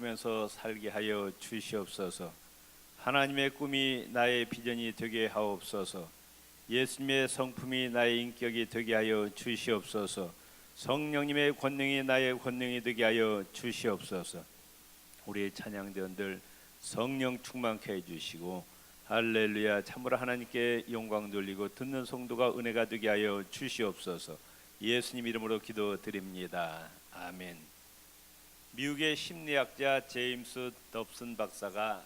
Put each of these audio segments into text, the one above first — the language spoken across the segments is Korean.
살피면서 살게 하여 주시옵소서. 하나님의 꿈이 나의 비전이 되게 하옵소서. 예수님의 성품이 나의 인격이 되게 하여 주시옵소서. 성령님의 권능이 나의 권능이 되게 하여 주시옵소서. 우리의 찬양대원들 성령 충만케 해주시고 할렐루야, 참으로 하나님께 영광 돌리고 듣는 성도가 은혜가 되게 하여 주시옵소서. 예수님 이름으로 기도드립니다. 아멘. 미국의 심리학자 제임스 덥슨 박사가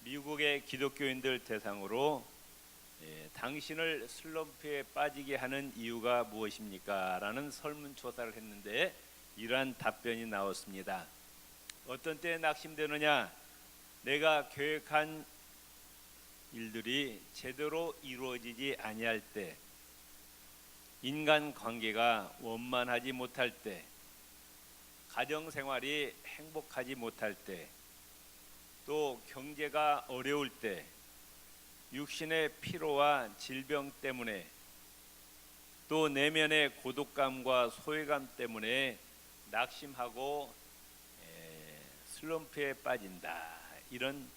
미국의 기독교인들 대상으로 당신을 슬럼프에 빠지게 하는 이유가 무엇입니까? 라는 설문조사를 했는데 이러한 답변이 나왔습니다. 어떤 때 낙심되느냐? 내가 계획한 일들이 제대로 이루어지지 아니할 때, 인간관계가 원만하지 못할 때, 가정생활이 행복하지 못할 때, 또 경제가 어려울 때, 육신의 피로와 질병 때문에, 또 내면의 고독감과 소외감 때문에 낙심하고 슬럼프에 빠진다. 이런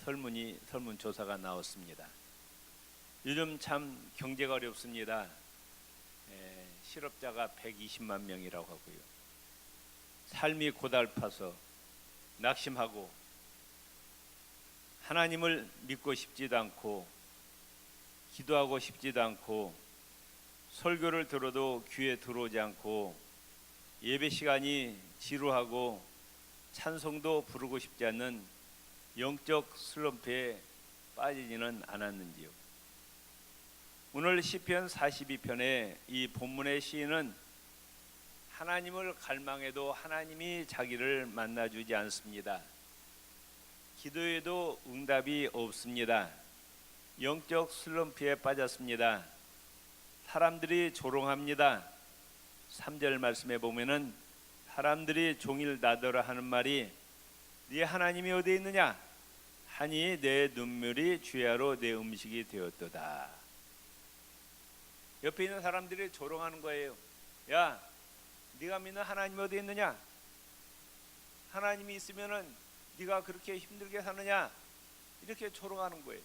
설문조사가 나왔습니다. 요즘 참 경제가 어렵습니다. 실업자가 120만 명이라고 하고요. 삶이 고달파서 낙심하고 하나님을 믿고 싶지도 않고 기도하고 싶지도 않고 설교를 들어도 귀에 들어오지 않고 예배 시간이 지루하고 찬송도 부르고 싶지 않는 영적 슬럼프에 빠지지는 않았는지요. 오늘 시편 42편의 이 본문의 시인은 하나님을 갈망해도 하나님이 자기를 만나주지 않습니다. 기도에도 응답이 없습니다. 영적 슬럼프에 빠졌습니다. 사람들이 조롱합니다. 3절 말씀에 보면은 사람들이 종일 나더러 하는 말이 네 하나님이 어디에 있느냐? 하니 내 눈물이 주야로 내 음식이 되었도다. 옆에 있는 사람들이 조롱하는 거예요. 야, 네가 믿는 하나님이 어디에 있느냐? 하나님이 있으면은 네가 그렇게 힘들게 사느냐? 이렇게 조롱하는 거예요.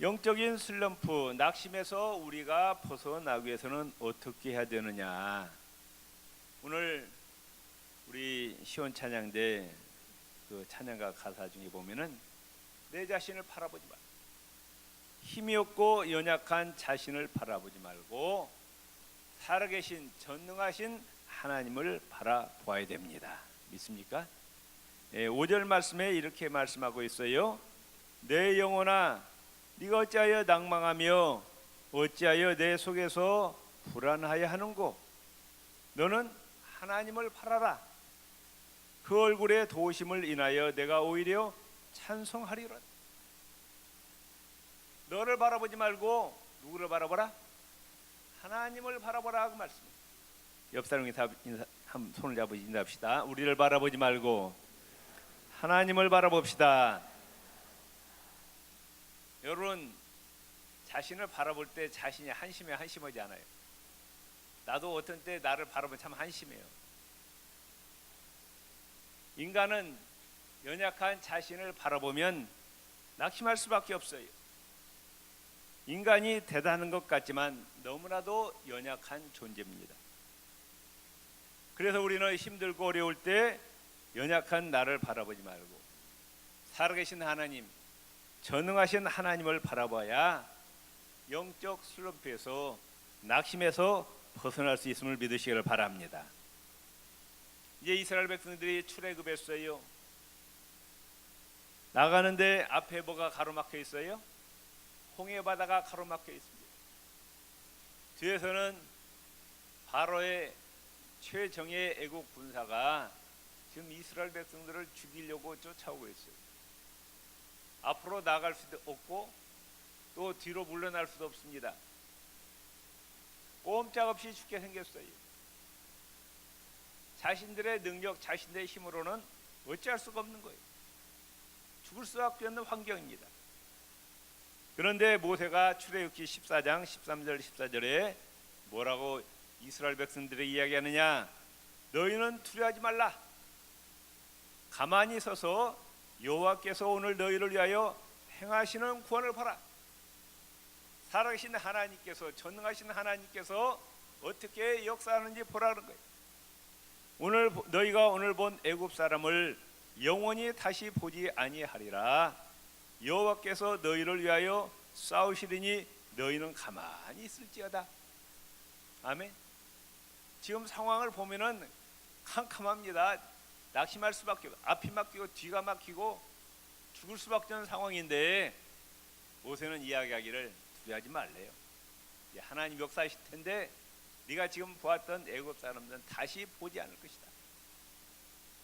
영적인 슬럼프, 낙심에서 우리가 벗어나기 위해서는 어떻게 해야 되느냐? 오늘 우리 시온 찬양대 그 찬양가 가사 중에 보면은 내 자신을 바라보지 말고, 힘이 없고 연약한 자신을 바라보지 말고 살아계신 전능하신 하나님을 바라보아야 됩니다. 믿습니까? 5절 말씀에 이렇게 말씀하고 있어요. 내 영혼아, 네가 어찌하여 낭망하며 어찌하여 내 속에서 불안하여 하는고? 너는 하나님을 바라라. 그 얼굴의 도우심을 인하여 내가 오히려 찬송하리라. 너를 바라보지 말고 누구를 바라보라? 하나님을 바라보라 그 말씀입니다. 옆 사람이 손을 잡고 인사합시다. 우리를 바라보지 말고 하나님을 바라봅시다. 여러분, 자신을 바라볼 때 자신이 한심하지 않아요. 나도 어떤 때 나를 바라보면 참 한심해요. 인간은 연약한 자신을 바라보면 낙심할 수밖에 없어요. 인간이 대단한 것 같지만 너무나도 연약한 존재입니다. 그래서 우리는 힘들고 어려울 때 연약한 나를 바라보지 말고 살아계신 하나님, 전능하신 하나님을 바라봐야 영적 슬럼프에서, 낙심에서 벗어날 수 있음을 믿으시기를 바랍니다. 이제 이스라엘 백성들이 출애굽했어요. 나가는데 앞에 뭐가 가로막혀 있어요? 홍해 바다가 가로막혀 있습니다. 뒤에서는 바로의 최정예 애국 군사가 지금 이스라엘 백성들을 죽이려고 쫓아오고 있어요. 앞으로 나갈 수도 없고 또 뒤로 물러날 수도 없습니다. 꼼짝없이 죽게 생겼어요. 자신들의 능력, 자신들의 힘으로는 어찌할 수가 없는 거예요. 죽을 수밖에 없는 환경입니다. 그런데 모세가 출애굽기 14장 13절 14절에 뭐라고 이스라엘 백성들에게 이야기하느냐? 너희는 두려워하지 말라. 가만히 서서 여호와께서 오늘 너희를 위하여 행하시는 구원을 봐라. 살아계신 하나님께서, 전능하신 하나님께서 어떻게 역사하는지 보라는 거예요. 오늘 너희가 오늘 본 애굽 사람을 영원히 다시 보지 아니하리라. 여호와께서 너희를 위하여 싸우시리니 너희는 가만히 있을지어다. 아멘. 지금 상황을 보면은 캄캄합니다. 낙심할 수밖에 없고, 앞이 막히고 뒤가 막히고 죽을 수밖에 없는 상황인데 모세는 이야기하기를 두려워하지 말래요. 하나님 역사하실 텐데 네가 지금 보았던 애굽 사람들은 다시 보지 않을 것이다.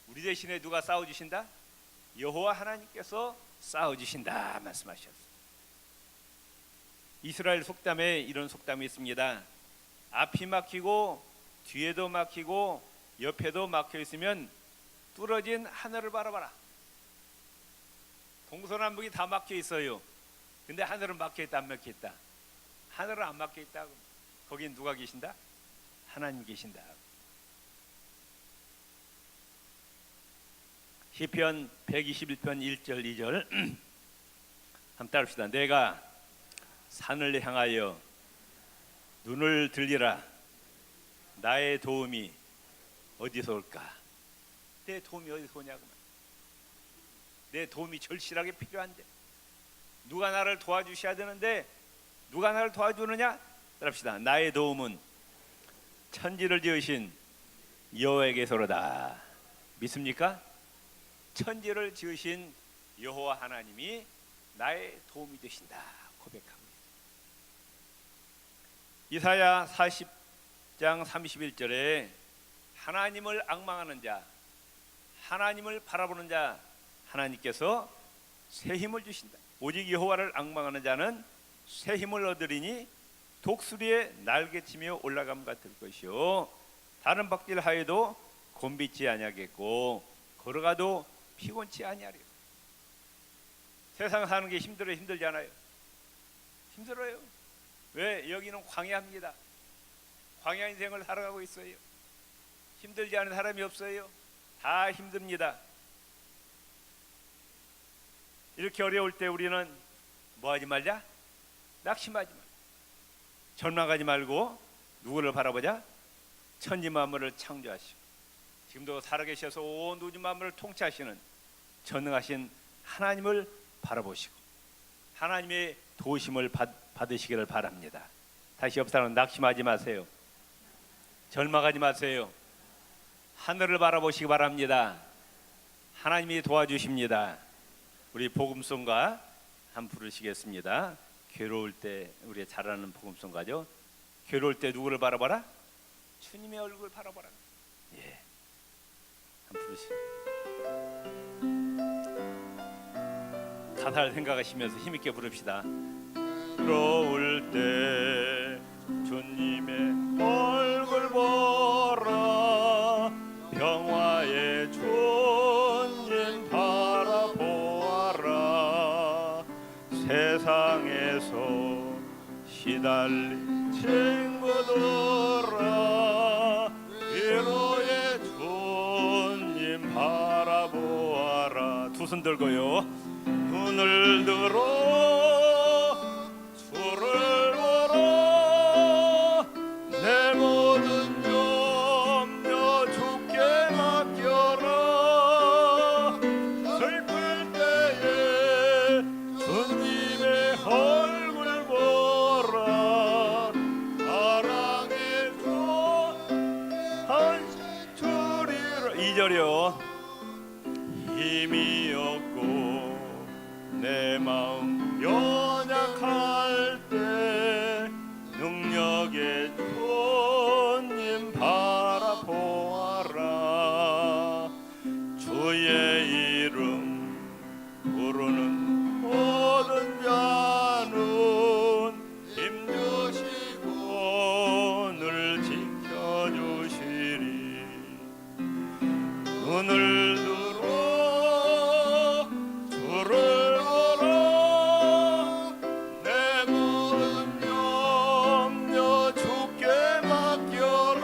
우리 대신에 누가 싸워주신다? 여호와 하나님께서 싸워주신다 말씀하셨어요. 이스라엘 속담에 이런 속담이 있습니다. 앞이 막히고 뒤에도 막히고 옆에도 막혀 있으면 뚫어진 하늘을 바라봐라. 동서남북이 다 막혀 있어요. 근데 하늘은 막혀 있다, 안 막혀 있다? 하늘은 안 막혀 있다. 거긴 누가 계신다? 하나님 계신다. 시편 121편 1절 2절 한번 따릅시다. 내가 산을 향하여 눈을 들리라. 나의 도움이 어디서 올까? 내 도움이 어디서 오냐고. 내 도움이 절실하게 필요한데 누가 나를 도와주셔야 되는데 누가 나를 도와주느냐? 따릅시다. 나의 도움은 천지를 지으신 여호와에게서로다. 믿습니까? 천지를 지으신 여호와 하나님이 나의 도움이 되신다 고백합니다. 이사야 40장 31절에 하나님을 앙망하는 자, 하나님을 바라보는 자, 하나님께서 새 힘을 주신다. 오직 여호와를 앙망하는 자는 새 힘을 얻으리니 독수리의 날개치며 올라감 같을 것이요 다른 박질 하여도 곤비지 아니하겠고 걸어가도 피곤치 아니하리라. 세상 사는 게 힘들어요? 힘들지 않아요? 힘들어요. 왜? 여기는 광야입니다. 광야 인생을 살아가고 있어요. 힘들지 않은 사람이 없어요. 다 힘듭니다. 이렇게 어려울 때 우리는 뭐 하지 말자? 낙심하지 말자. 절망하지 말고 누구를 바라보자? 천지 만물을 창조하시고 지금도 살아계셔서 온 우주 만물을 통치하시는 전능하신 하나님을 바라보시고 하나님의 도우심을 받으시기를 바랍니다. 다시 옆 사람 낙심하지 마세요. 절망하지 마세요. 하늘을 바라보시기 바랍니다. 하나님이 도와주십니다. 우리 복음송가 한 부르시겠습니다. 괴로울 때 우리 잘 아는 복음송가죠. 괴로울 때 누구를 바라봐라? 주님의 얼굴 바라봐라. 예, 한 부르시. 가사를 생각하시면서 힘있게 부릅시다. 괴로울 때 주님의 얼굴 보라. 평화의 주님 바라보아라. 세상에서 시달린 친구들아 위로의 주님 바라보아라. 두 손 들고요. 눈을 들어 주를 보라. 내 모든 염려 주께 맡겨라. 슬플 때에 주님의 얼굴 보라. 사랑의 주 한시 주리라. 2절이요. 힘이 없고 내 마음 연약할 때 능력의 주님 바라보아라. 주의 이름 부르는 모든 자는 힘주시고 늘 지켜주시리. 눈을 들어 주를 주께 맡겨라.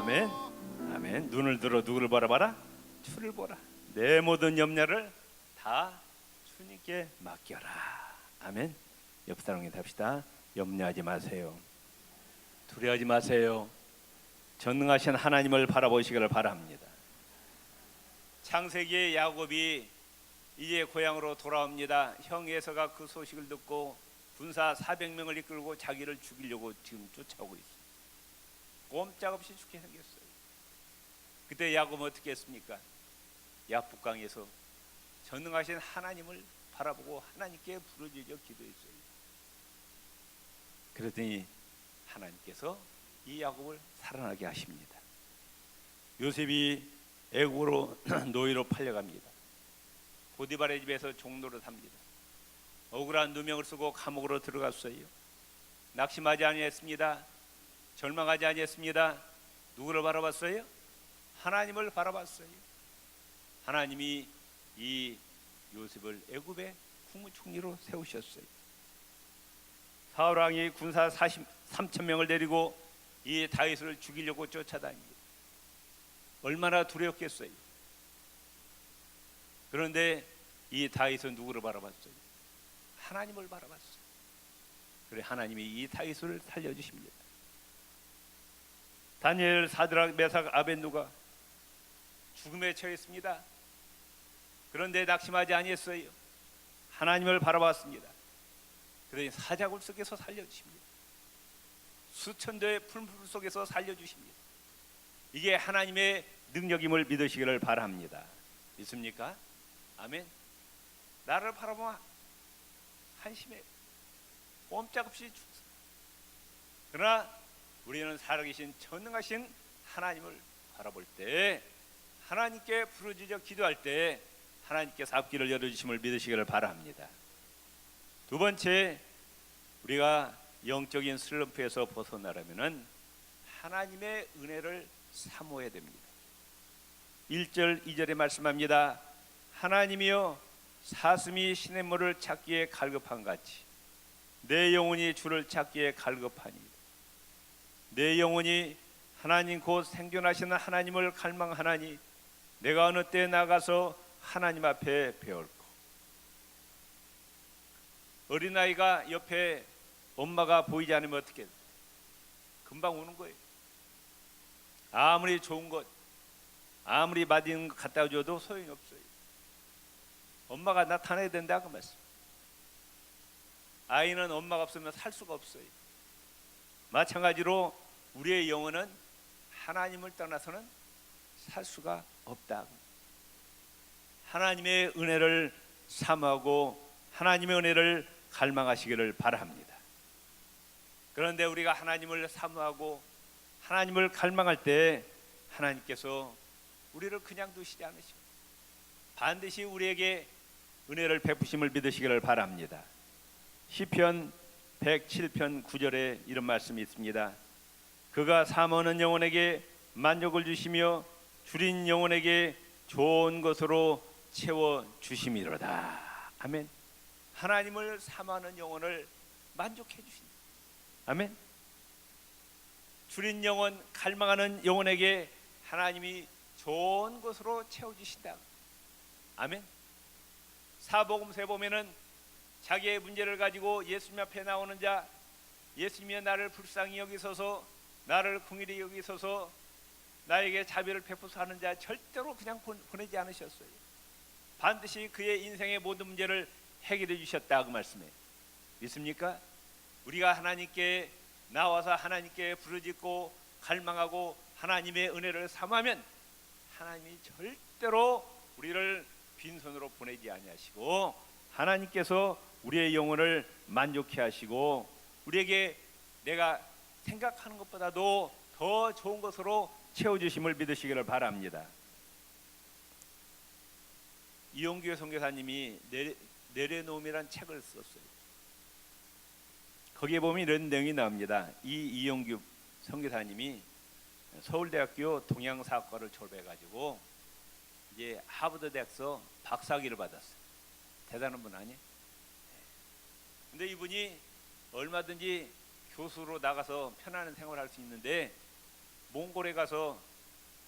아멘. 아멘. 눈을 들어 누구를 바라봐라? 주를 보라. 내 모든 염려를 다 주님께 맡겨라. 아멘. 옆 사람에게 합시다. 염려하지 마세요. 두려워하지 마세요. 전능하신 하나님을 바라보시기를 바랍니다. 창세기의 야곱이 이제 고향으로 돌아옵니다. 형 에서가 그 소식을 듣고 군사 400명을 이끌고 자기를 죽이려고 지금 쫓아오고 있어요. 꼼짝없이 죽게 생겼어요. 그때 야곱은 어떻게 했습니까? 야복강에서 전능하신 하나님을 바라보고 하나님께 부르짖어 기도했어요. 그랬더니 하나님께서 이 야곱을 살아나게 하십니다. 요셉이 애국으로 노예로 팔려갑니다. 보디발의 집에서 종노릇 합니다. 억울한 누명을 쓰고 감옥으로 들어갔어요. 낙심하지 아니했습니다. 절망하지 아니했습니다. 누구를 바라봤어요? 하나님을 바라봤어요. 하나님이 이 요셉을 애굽의 국무총리로 세우셨어요. 사울 왕이 군사 3,000명을 데리고 이 다윗을 죽이려고 쫓아다닙니다. 얼마나 두려웠겠어요. 그런데 이 다윗은 누구를 바라봤어요? 하나님을 바라봤어요. 그래 하나님이 이 다윗을 살려주십니다. 다니엘, 사드락, 메삭, 아벳누가 죽음에 처했습니다. 그런데 낙심하지 아니했어요. 하나님을 바라봤습니다. 그러니 사자굴 속에서 살려주십니다. 수천도의 풀물 속에서 살려주십니다. 이게 하나님의 능력임을 믿으시기를 바랍니다. 믿습니까? 아멘. 나를 바라보면 한심해 꼼짝없이 죽습니다. 그러나 우리는 살아계신 전능하신 하나님을 바라볼 때, 하나님께 부르짖어 기도할 때 하나님께서 앞길을 열어주심을 믿으시기를 바랍니다. 두 번째, 우리가 영적인 슬럼프에서 벗어나려면 하나님의 은혜를 사모해야 됩니다. 1절 2절에 말씀합니다. 하나님이여 사슴이 시냇물을 찾기에 갈급한 같이 내 영혼이 주를 찾기에 갈급하니 내 영혼이 하나님 곧 생존하시는 하나님을 갈망하나니 내가 어느 때 나가서 하나님 앞에 배울고. 어린아이가 옆에 엄마가 보이지 않으면 어떻게 해요? 금방 우는 거예요. 아무리 좋은 것, 아무리 맛있는 것 갖다 줘도 소용이 없어요. 엄마가 나타나야 된다 그 말씀. 아이는 엄마가 없으면 살 수가 없어요. 마찬가지로 우리의 영혼은 하나님을 떠나서는 살 수가 없다. 하나님의 은혜를 사모하고 하나님의 은혜를 갈망하시기를 바랍니다. 그런데 우리가 하나님을 사모하고 하나님을 갈망할 때 하나님께서 우리를 그냥 두시지 않으시고 반드시 우리에게 은혜를 베푸심을 믿으시기를 바랍니다. 시편 107편 9절에 이런 말씀이 있습니다. 그가 사모하는 영혼에게 만족을 주시며 줄인 영혼에게 좋은 것으로 채워주심이로다. 아멘. 하나님을 사모하는 영혼을 만족해 주신다. 아멘. 줄인 영혼, 갈망하는 영혼에게 하나님이 좋은 것으로 채워주신다. 아멘. 사복음서에 보면은 자기의 문제를 가지고 예수님 앞에 나오는 자, 예수님이 나를 불쌍히 여기소서, 나를 긍휼히 여기소서, 나에게 자비를 베푸소 하는 자 절대로 그냥 보내지 않으셨어요. 반드시 그의 인생의 모든 문제를 해결해 주셨다 그 말씀에 믿습니까? 우리가 하나님께 나와서 하나님께 부르짖고 갈망하고 하나님의 은혜를 사모하면 하나님이 절대로 우리를 빈손으로 보내지 아니하시고 하나님께서 우리의 영혼을 만족해 하시고 우리에게 내가 생각하는 것보다도 더 좋은 것으로 채워주심을 믿으시기를 바랍니다. 이용규 선교사님이 내려놓음이라는 책을 썼어요. 거기에 보면 이런 내용이 나옵니다. 이용규 선교사님이 서울대학교 동양사학과를 졸업해가지고 이제 하버드 대학에서 박사학위를 받았어요. 대단한 분 아니에요? 근데 이분이 얼마든지 교수로 나가서 편안한 생활을 할 수 있는데 몽골에 가서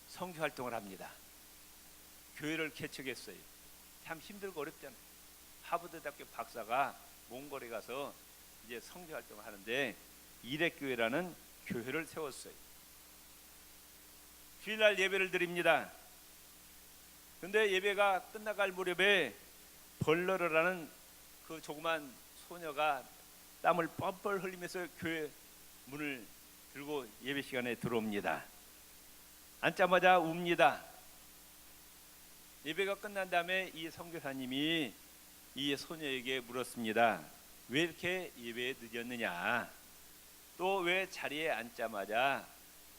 선교 활동을 합니다. 교회를 개척했어요. 참 힘들고 어렵잖아요. 하버드 대학교 박사가 몽골에 가서 이제 선교 활동을 하는데 이레교회라는 교회를 세웠어요. 주일날 예배를 드립니다. 근데 예배가 끝나갈 무렵에 벌러르라는 그 조그만 소녀가 땀을 뻘뻘 흘리면서 교회 문을 들고 예배 시간에 들어옵니다. 앉자마자 웁니다. 예배가 끝난 다음에 이 선교사님이 이 소녀에게 물었습니다. 왜 이렇게 예배에 늦었느냐? 또 왜 자리에 앉자마자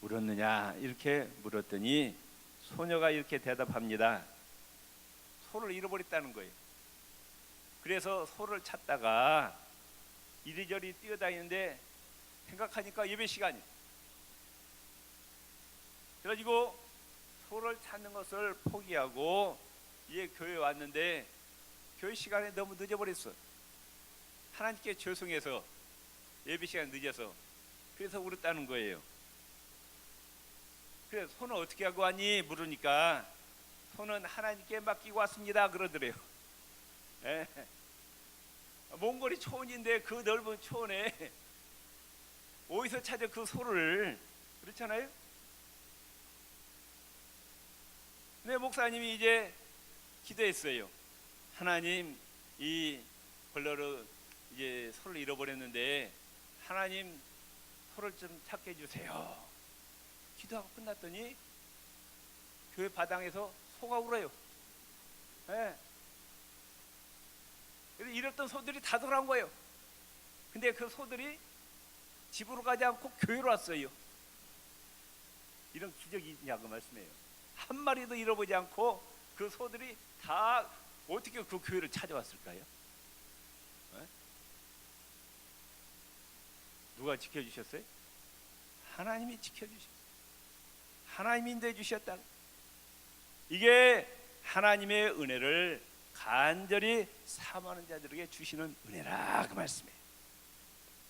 울었느냐? 이렇게 물었더니 소녀가 이렇게 대답합니다. 소를 잃어버렸다는 거예요. 그래서 소를 찾다가 이리저리 뛰어다니는데 생각하니까 예배 시간이. 그래가지고 소를 찾는 것을 포기하고 이제 교회에 왔는데 교회 시간에 너무 늦어버렸어. 하나님께 죄송해서 예배 시간 늦어서 그래서 울었다는 거예요. 그래 소는 어떻게 하고 왔니? 물으니까 소는 하나님께 맡기고 왔습니다 그러더래요. 예. 몽골이 초원인데 그 넓은 초원에 어디서 찾아 그 소를. 그렇잖아요. 네, 목사님이 이제 기도했어요. 하나님, 이 벌러르 이제 소를 잃어버렸는데 하나님 소를 좀 찾게 해주세요. 기도하고 끝났더니 교회 바닥에서 소가 울어요. 네. 잃었던 소들이 다 돌아온 거예요. 근데 그 소들이 집으로 가지 않고 교회로 왔어요. 이런 기적이 있냐고 말씀해요. 한 마리도 잃어보지 않고 그 소들이 다 어떻게 그 교회를 찾아왔을까요? 네? 누가 지켜주셨어요? 하나님이 지켜주셨어요. 하나님이 인도해 주셨다. 이게 하나님의 은혜를 간절히 사모하는 자들에게 주시는 은혜라 그 말씀이에요.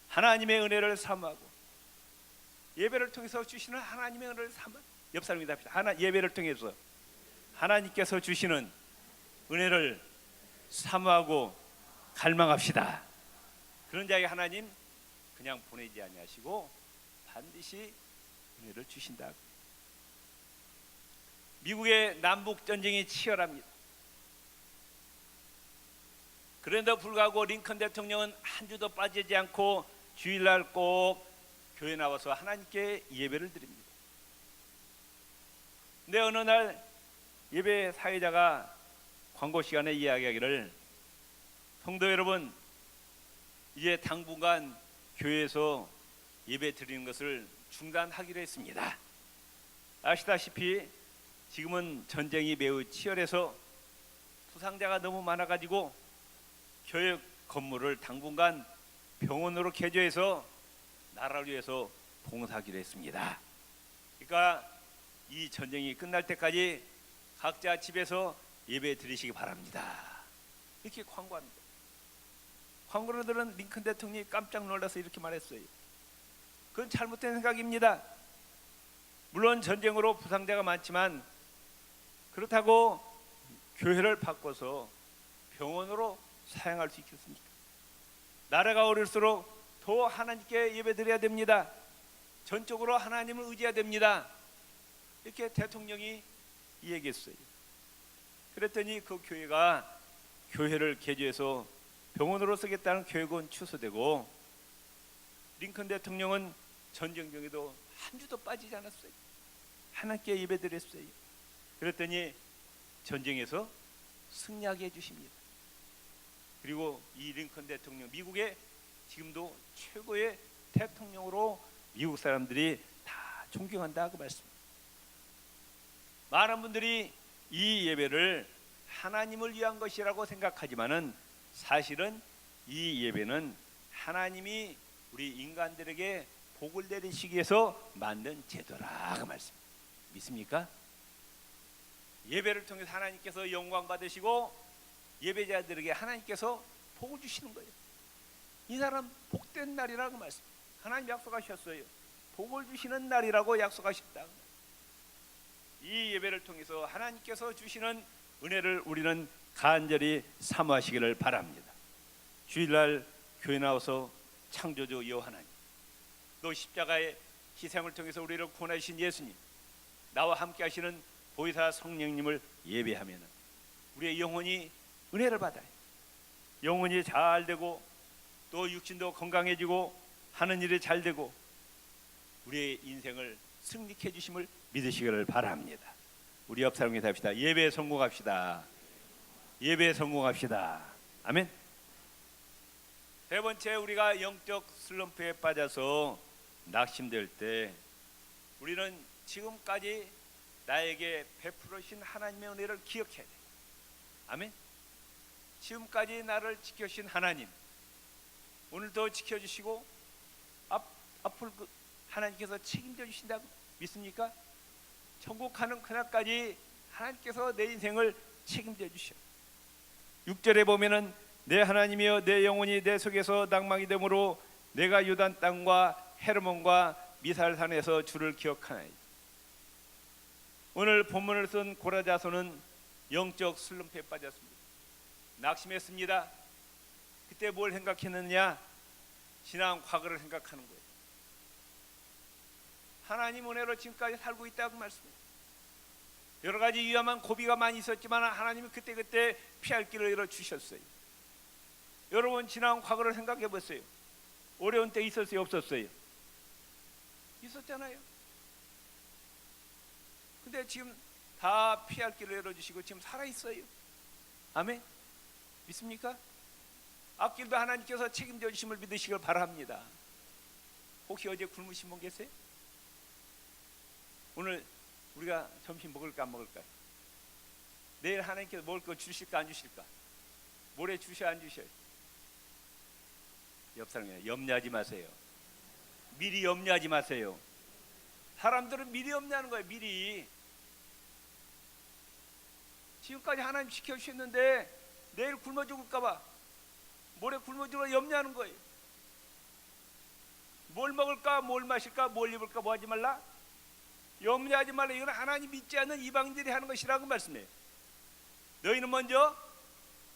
하나님의 은혜를 사모하고 예배를 통해서 주시는 하나님의 은혜를 사모. 옆 사람이 답합시다. 예배를 통해서 하나님께서 주시는 은혜를 사모하고 갈망합시다. 그런 자에게 하나님 그냥 보내지 아니하시고 반드시 은혜를 주신다. 미국의 남북 전쟁이 치열합니다. 그런데도 불구하고 링컨 대통령은 한 주도 빠지지 않고 주일날 꼭 교회 나와서 하나님께 예배를 드립니다. 근데 어느 날 예배 사회자가 광고 시간에 이야기하기를, 성도 여러분, 이제 당분간 교회에서 예배 드리는 것을 중단하기로 했습니다. 아시다시피 지금은 전쟁이 매우 치열해서 부상자가 너무 많아가지고 교회 건물을 당분간 병원으로 개조해서 나라를 위해서 봉사하기로 했습니다. 그러니까 이 전쟁이 끝날 때까지 각자 집에서 예배 드리시기 바랍니다. 이렇게 광고합니다. 광고를 들은 링컨 대통령이 깜짝 놀라서 이렇게 말했어요. 그건 잘못된 생각입니다. 물론 전쟁으로 부상자가 많지만 그렇다고 교회를 바꿔서 병원으로 사용할 수 있겠습니까? 나라가 어릴수록 더 하나님께 예배드려야 됩니다. 전적으로 하나님을 의지해야 됩니다. 이렇게 대통령이 얘기했어요. 그랬더니 그 교회가 교회를 개조해서 병원으로 쓰겠다는 계획은 취소되고, 링컨 대통령은 전쟁 중에도 한 주도 빠지지 않았어요. 하나님께 예배드렸어요. 그랬더니 전쟁에서 승리하게 해주십니다. 그리고 이 링컨 대통령, 미국의 지금도 최고의 대통령으로 미국 사람들이 다 존경한다 그 말씀입니다. 많은 분들이 이 예배를 하나님을 위한 것이라고 생각하지만은 사실은 이 예배는 하나님이 우리 인간들에게 복을 내리시기 위해서 만든 제도라 그 말씀. 믿습니까? 예배를 통해서 하나님께서 영광 받으시고 예배자들에게 하나님께서 복을 주시는 거예요. 이 사람 복된 날이라고 말씀. 하나님 약속하셨어요. 복을 주시는 날이라고 약속하셨다. 이 예배를 통해서 하나님께서 주시는 은혜를 우리는 간절히 사모하시기를 바랍니다. 주일날 교회 나와서 창조주 여호와 하나님, 또 십자가의 희생을 통해서 우리를 구원하신 예수님, 나와 함께 하시는 보혜사 성령님을 예배하면 우리의 영혼이 은혜를 받아요. 영혼이 잘 되고 또 육신도 건강해지고 하는 일이 잘 되고 우리의 인생을 승리케 해주심을 믿으시기를 바랍니다. 우리 옆 사람에게 합시다. 예배에 성공합시다. 예배에 성공합시다. 아멘. 세 번째, 우리가 영적 슬럼프에 빠져서 낙심될 때 우리는 지금까지 나에게 베풀으신 하나님의 은혜를 기억해야 돼. 아멘. 지금까지 나를 지켜주신 하나님, 오늘도 지켜주시고 앞으로 하나님께서 책임져 주신다고 믿습니까? 천국 가는 그날까지 하나님께서 내 인생을 책임져 주셔. 6절에 보면은 내 하나님이여 내 영혼이 내 속에서 낭망이 되므로 내가 유단 땅과 헤르몬과 미살산에서 주를 기억하나이다. 오늘 본문을 쓴 고라자손은 영적 슬럼프에 빠졌습니다. 낙심했습니다. 그때 뭘 생각했느냐? 지난 과거를 생각하는 거예요. 하나님 은혜로 지금까지 살고 있다고 말씀해요. 여러 가지 위험한 고비가 많이 있었지만 하나님이 그때 피할 길을 열어주셨어요. 여러분 지난 과거를 생각해 보세요. 어려운 때 있었어요? 없었어요? 있었잖아요. 근데 지금 다 피할 길을 열어주시고 지금 살아있어요. 아멘. 믿습니까? 앞길도 하나님께서 책임져 주심을 믿으시길 바랍니다. 혹시 어제 굶으신 분 계세요? 오늘 우리가 점심 먹을까 안 먹을까? 내일 하나님께서 먹을 거 주실까 안 주실까? 모레 주셔 안 주셔요? 옆 사람에 염려하지 마세요. 미리 염려하지 마세요. 사람들은 미리 염려하는 거예요. 미리. 지금까지 하나님 지켜주셨는데 내일 굶어 죽을까 봐, 모레 굶어 죽을까 염려하는 거예요. 뭘 먹을까, 뭘 마실까, 뭘 입을까 뭐 하지 말라? 염려하지 말라. 이건 하나님 믿지 않는 이방인들이 하는 것이라고 말씀해요. 너희는 먼저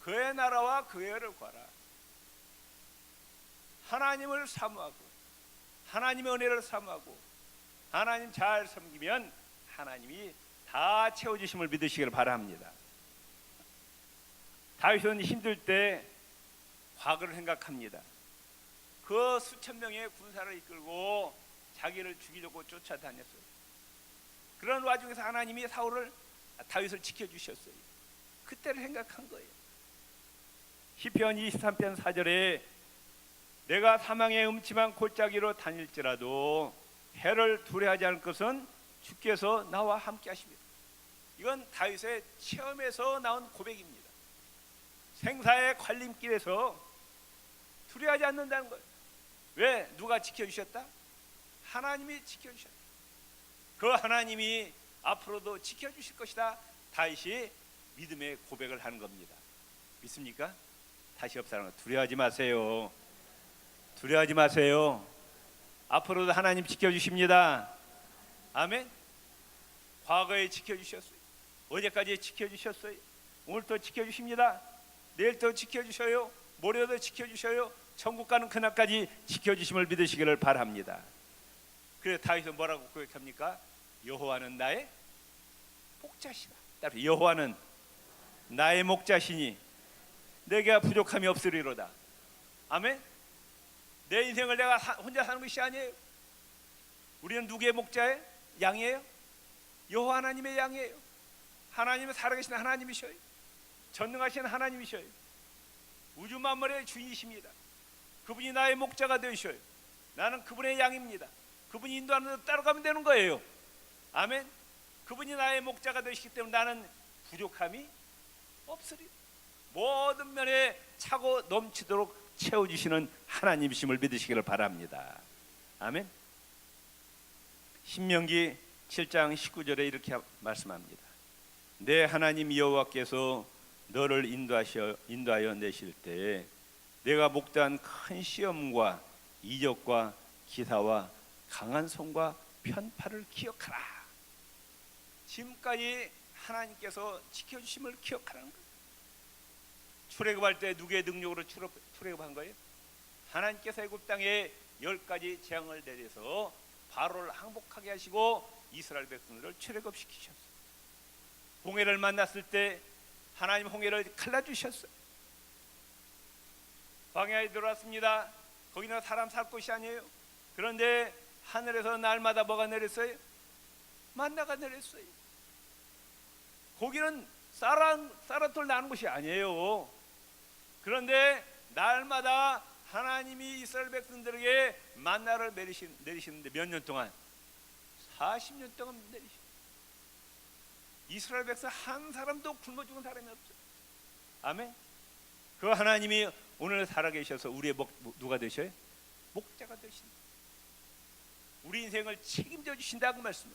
그의 나라와 그의 의를 구하라. 하나님을 사모하고 하나님의 은혜를 사모하고 하나님 잘 섬기면 하나님이 다 채워주심을 믿으시기를 바랍니다. 다윗은 힘들 때 과거를 생각합니다. 그 수천 명의 군사를 이끌고 자기를 죽이려고 쫓아다녔어요. 그런 와중에서 하나님이 다윗을 지켜주셨어요. 그때를 생각한 거예요. 시편 23편 4절에 내가 사망의 음침한 골짜기로 다닐지라도 해를 두려워하지 않을 것은 주께서 나와 함께 하십니다. 이건 다윗의 체험에서 나온 고백입니다. 생사의 갈림길에서 두려워하지 않는다는 거예요. 왜? 누가 지켜주셨다? 하나님이 지켜주셨다. 그 하나님이 앞으로도 지켜주실 것이다. 다윗이 믿음의 고백을 하는 겁니다. 믿습니까? 다시 옆 사람은 두려워하지 마세요. 두려워하지 마세요. 앞으로도 하나님 지켜주십니다. 아멘. 과거에 지켜주셨어요. 어제까지 지켜주셨어요. 오늘도 지켜주십니다. 내일도 지켜주셔요. 모레도 지켜주셔요. 천국 가는 그날까지 지켜주심을 믿으시기를 바랍니다. 그래서 다윗은 뭐라고 고백합니까? 여호와는 나의 목자시다. 여호와는 나의 목자시니 내게 부족함이 없으리로다. 아멘. 내 인생을 내가 혼자 사는 것이 아니에요. 우리는 누구의 목자예요? 양이에요? 여호와 하나님의 양이에요. 하나님은 살아계신 하나님이셔요. 전능하신 하나님이셔요. 우주 만물의 주인이십니다. 그분이 나의 목자가 되셔요. 나는 그분의 양입니다. 그분이 인도하는 대로 따라가면 되는 거예요. 아멘. 그분이 나의 목자가 되시기 때문에 나는 부족함이 없으리. 모든 면에 차고 넘치도록 채워주시는 하나님이심을 믿으시기를 바랍니다. 아멘. 신명기 7장 19절에 이렇게 말씀합니다. 내 하나님 여호와께서 너를 인도하여 내실 때에 내가 목도한 큰 시험과 이적과 기사와 강한 손과 편팔을 기억하라. 지금까지 하나님께서 지켜주심을 기억하라는 거예요. 출애굽할 때 누구의 능력으로 출애굽한 거예요? 하나님께서 애굽 땅에 10가지 재앙을 내려서 바로를 항복하게 하시고 이스라엘 백성들을 출애굽시키셨어요. 홍해를 만났을 때 하나님 홍해를 갈라주셨어요. 광야에 들어왔습니다. 거기는 사람 살 곳이 아니에요. 그런데 하늘에서 날마다 뭐가 내렸어요? 만나가 내렸어요. 거기는 쌀아돌 나는 곳이 아니에요. 그런데 날마다 하나님이 이스라엘 백성들에게 만나를 내리시는데 몇 년 동안? 40년 동안 내리시고 이스라엘 백성 한 사람도 굶어 죽은 사람이 없죠. 아멘. 그 하나님이 오늘 살아계셔서 우리의 누가 되셔요? 목자가 되신다. 우리 인생을 책임져 주신다고 말씀을,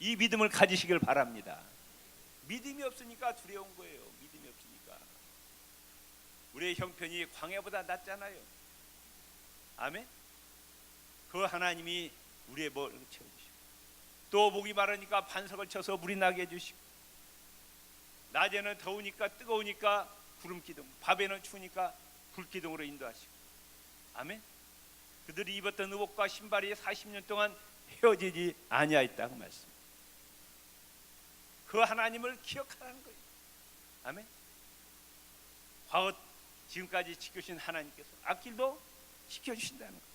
이 믿음을 가지시길 바랍니다. 믿음이 없으니까 두려운 거예요. 믿음이 없으니까. 우리의 형편이 광야보다 낫잖아요. 아멘. 그 하나님이 우리의 먹을 채워주시고, 또 목이 마르니까 반석을 쳐서 물이 나게 해주시고, 낮에는 더우니까 뜨거우니까 구름기둥, 밤에는 추우니까 불기둥으로 인도하시고. 아멘. 그들이 입었던 의복과 신발이 40년 동안 헤어지지 아니하였다고 말씀. 그 하나님을 기억하라는 거예요. 아멘. 과거 지금까지 지켜주신 하나님께서 앞길도 지켜주신다는 거예요.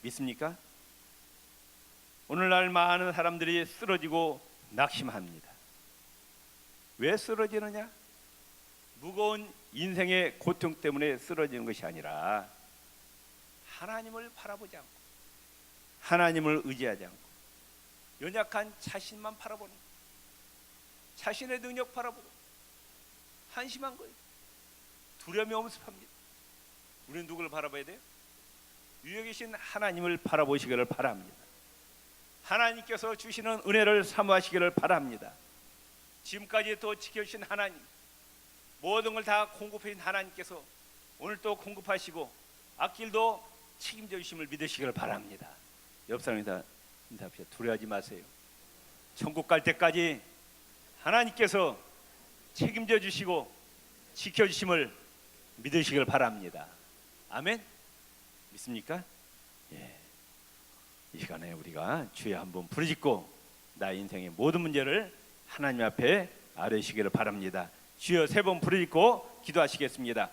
믿습니까? 오늘날 많은 사람들이 쓰러지고 낙심합니다. 왜 쓰러지느냐? 무거운 인생의 고통 때문에 쓰러지는 것이 아니라 하나님을 바라보지 않고, 하나님을 의지하지 않고, 연약한 자신만 바라보는, 자신의 능력 바라보고 한심한 거예요. 두려움이 엄습합니다. 우리는 누구를 바라봐야 돼요? 위에 계신 하나님을 바라보시기를 바랍니다. 하나님께서 주시는 은혜를 사모하시기를 바랍니다. 지금까지 또 지켜주신 하나님, 모든 걸 다 공급해 주신 하나님께서 오늘 또 공급하시고 앞길도 책임져 주심을 믿으시기를 바랍니다. 옆 사람이다 인사합시다. 두려워하지 마세요. 천국 갈 때까지 하나님께서 책임져 주시고 지켜 주심을 믿으시기를 바랍니다. 아멘. 믿습니까? 예. 이 시간에 우리가 주여 한번 부르짖고 나의 인생의 모든 문제를 하나님 앞에 아뢰시기를 바랍니다. 주여 3번 부르짖고 기도하시겠습니다.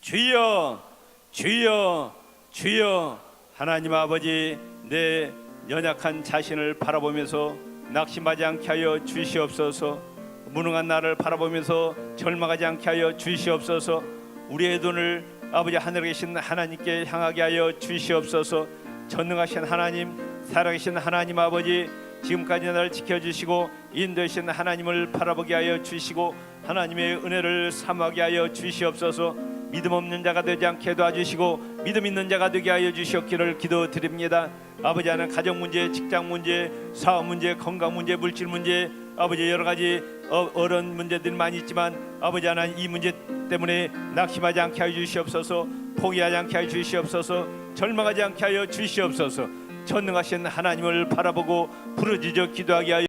주여, 주여, 주여. 하나님 아버지, 내 연약한 자신을 바라보면서 낙심하지 않게 하여 주시옵소서. 무능한 나를 바라보면서 절망하지 않게 하여 주시옵소서. 우리의 눈을 아버지 하늘에 계신 하나님께 향하게 하여 주시옵소서. 전능하신 하나님, 살아계신 하나님 아버지, 지금까지 나를 지켜주시고 인도하신 하나님을 바라보게 하여 주시고 하나님의 은혜를 사모하게 하여 주시옵소서. 믿음 없는 자가 되지 않게 도와주시고 믿음 있는 자가 되게 하여 주시옵기를 기도드립니다. 아버지, 하는 가정 문제, 직장 문제, 사업 문제, 건강 문제, 물질 문제, 아버지 여러 가지 어려운 문제들이 많이 있지만 아버지 하나님, 이 문제 때문에 낙심하지 않게 하여 주시옵소서. 포기하지 않게 하여 주시옵소서. 절망하지 않게 하여 주시옵소서. 전능하신 하나님을 바라보고 부르짖어 기도하게 하여